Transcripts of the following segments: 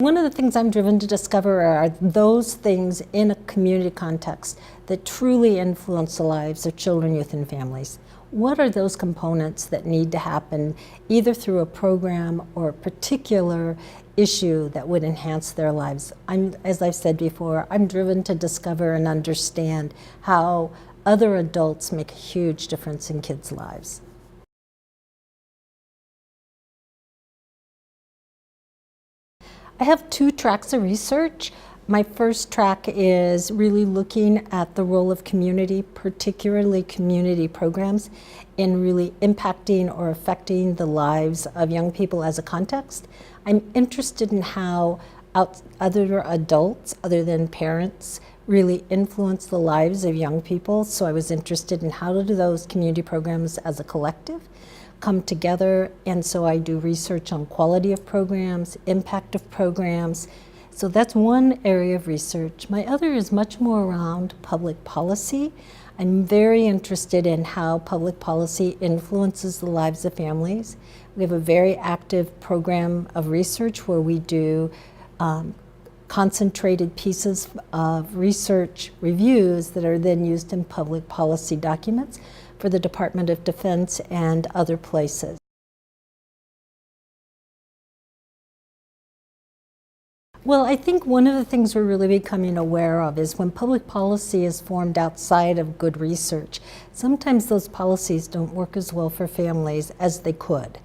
One of the things I'm driven to discover are those things in a community context that truly influence the lives of children, youth, and families. What are those components that need to happen either through a program or a particular issue that would enhance their lives? As I've said before, I'm driven to discover and understand how other adults make a huge difference in kids' lives. I have two tracks of research. My first track is really looking at the role of community, particularly community programs, in really impacting or affecting the lives of young people as a context. I'm interested in how other adults, other than parents, really influence the lives of young people. So I was interested in how do those community programs as a collective come together, and so I do research on quality of programs, impact of programs. So that's one area of research. My other is much more around public policy. I'm very interested in how public policy influences the lives of families. We have a very active program of research where we do concentrated pieces of research reviews that are then used in public policy documents for the Department of Defense and other places. Well, I think one of the things we're really becoming aware of is when public policy is formed outside of good research, sometimes those policies don't work as well for families as they could.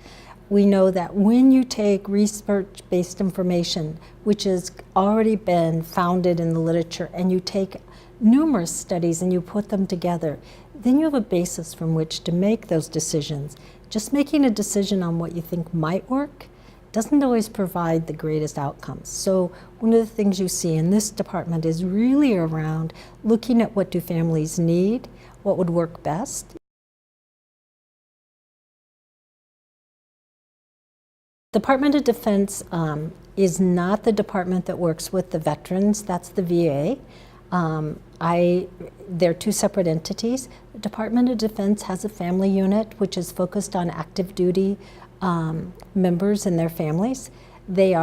We know that when you take research-based information, which has already been founded in the literature, and you take numerous studies and you put them together, then you have a basis from which to make those decisions. Just making a decision on what you think might work doesn't always provide the greatest outcomes. So one of the things you see in this department is really around looking at what do families need, what would work best. Department of Defense is not the department that works with the veterans, that's the VA. They're two separate entities. The Department of Defense has a family unit which is focused on active duty members and their families. They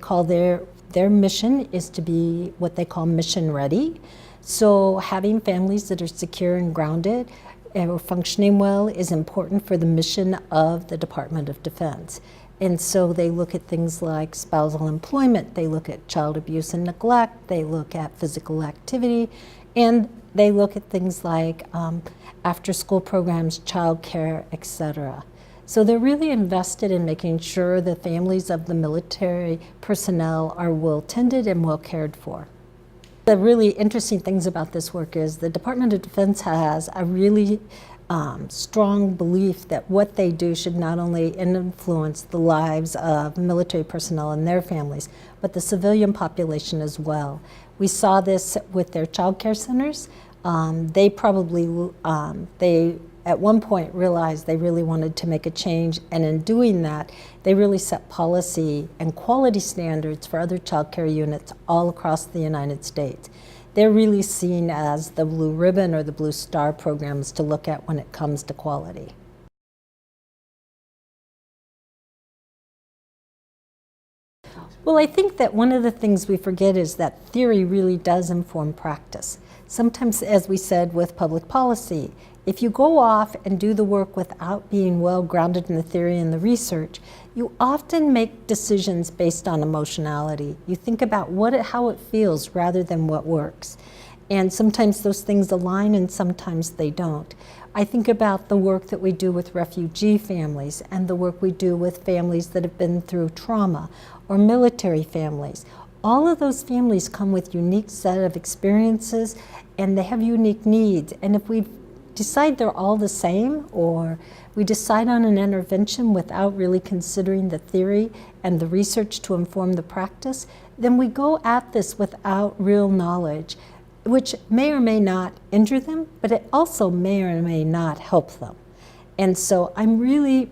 call their mission is to be what they call mission ready. So having families that are secure and grounded and functioning well is important for the mission of the Department of Defense. And so they look at things like spousal employment, they look at child abuse and neglect, they look at physical activity, and they look at things like after-school programs, child care, etc. So they're really invested in making sure the families of the military personnel are well tended and well cared for. The really interesting things about this work is the Department of Defense has a really strong belief that what they do should not only influence the lives of military personnel and their families, but the civilian population as well. We saw this with their child care centers. They at one point realized they really wanted to make a change, and in doing that, they really set policy and quality standards for other child care units all across the United States. They're really seen as the Blue Ribbon or the Blue Star programs to look at when it comes to quality. Well, I think that one of the things we forget is that theory really does inform practice. Sometimes, as we said with public policy, if you go off and do the work without being well grounded in the theory and the research, you often make decisions based on emotionality. You think about how it feels rather than what works. And sometimes those things align and sometimes they don't. I think about the work that we do with refugee families and the work we do with families that have been through trauma or military families. All of those families come with unique set of experiences and they have unique needs. And if we decide they're all the same, or we decide on an intervention without really considering the theory and the research to inform the practice, then we go at this without real knowledge, which may or may not injure them, but it also may or may not help them. And so I'm really,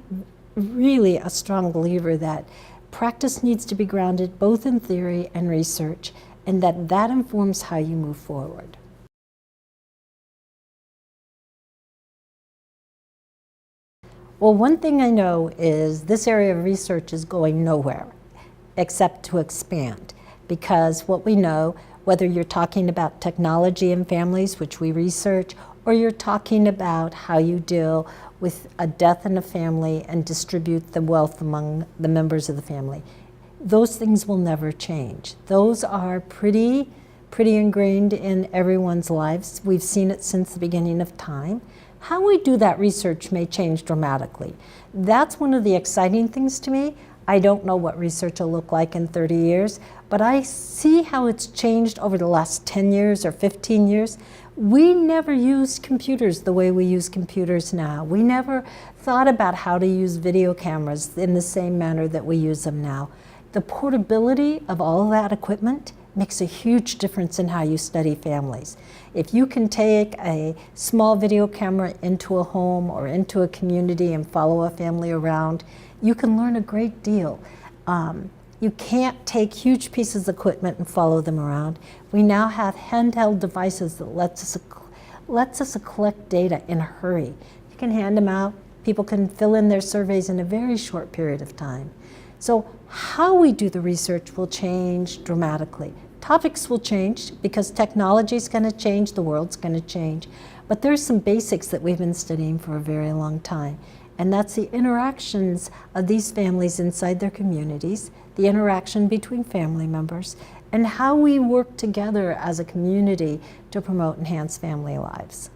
really a strong believer that practice needs to be grounded both in theory and research, and that informs how you move forward. Well, one thing I know is this area of research is going nowhere. except to expand. Because what we know, whether you're talking about technology in families, which we research, or you're talking about how you deal with a death in a family and distribute the wealth among the members of the family, those things will never change. Those are pretty ingrained in everyone's lives. We've seen it since the beginning of time. How we do that research may change dramatically. That's one of the exciting things to me. I don't know what research will look like in 30 years, but I see how it's changed over the last 10 years or 15 years. We never used computers the way we use computers now. We never thought about how to use video cameras in the same manner that we use them now. The portability of all of that equipment makes a huge difference in how you study families. If you can take a small video camera into a home or into a community and follow a family around, you can learn a great deal. You can't take huge pieces of equipment and follow them around. We now have handheld devices that lets us collect data in a hurry. You can hand them out. People can fill in their surveys in a very short period of time. So how we do the research will change dramatically. Topics will change because technology is going to change, the world's going to change. But there's some basics that we've been studying for a very long time. And that's the interactions of these families inside their communities, the interaction between family members, and how we work together as a community to promote enhanced family lives.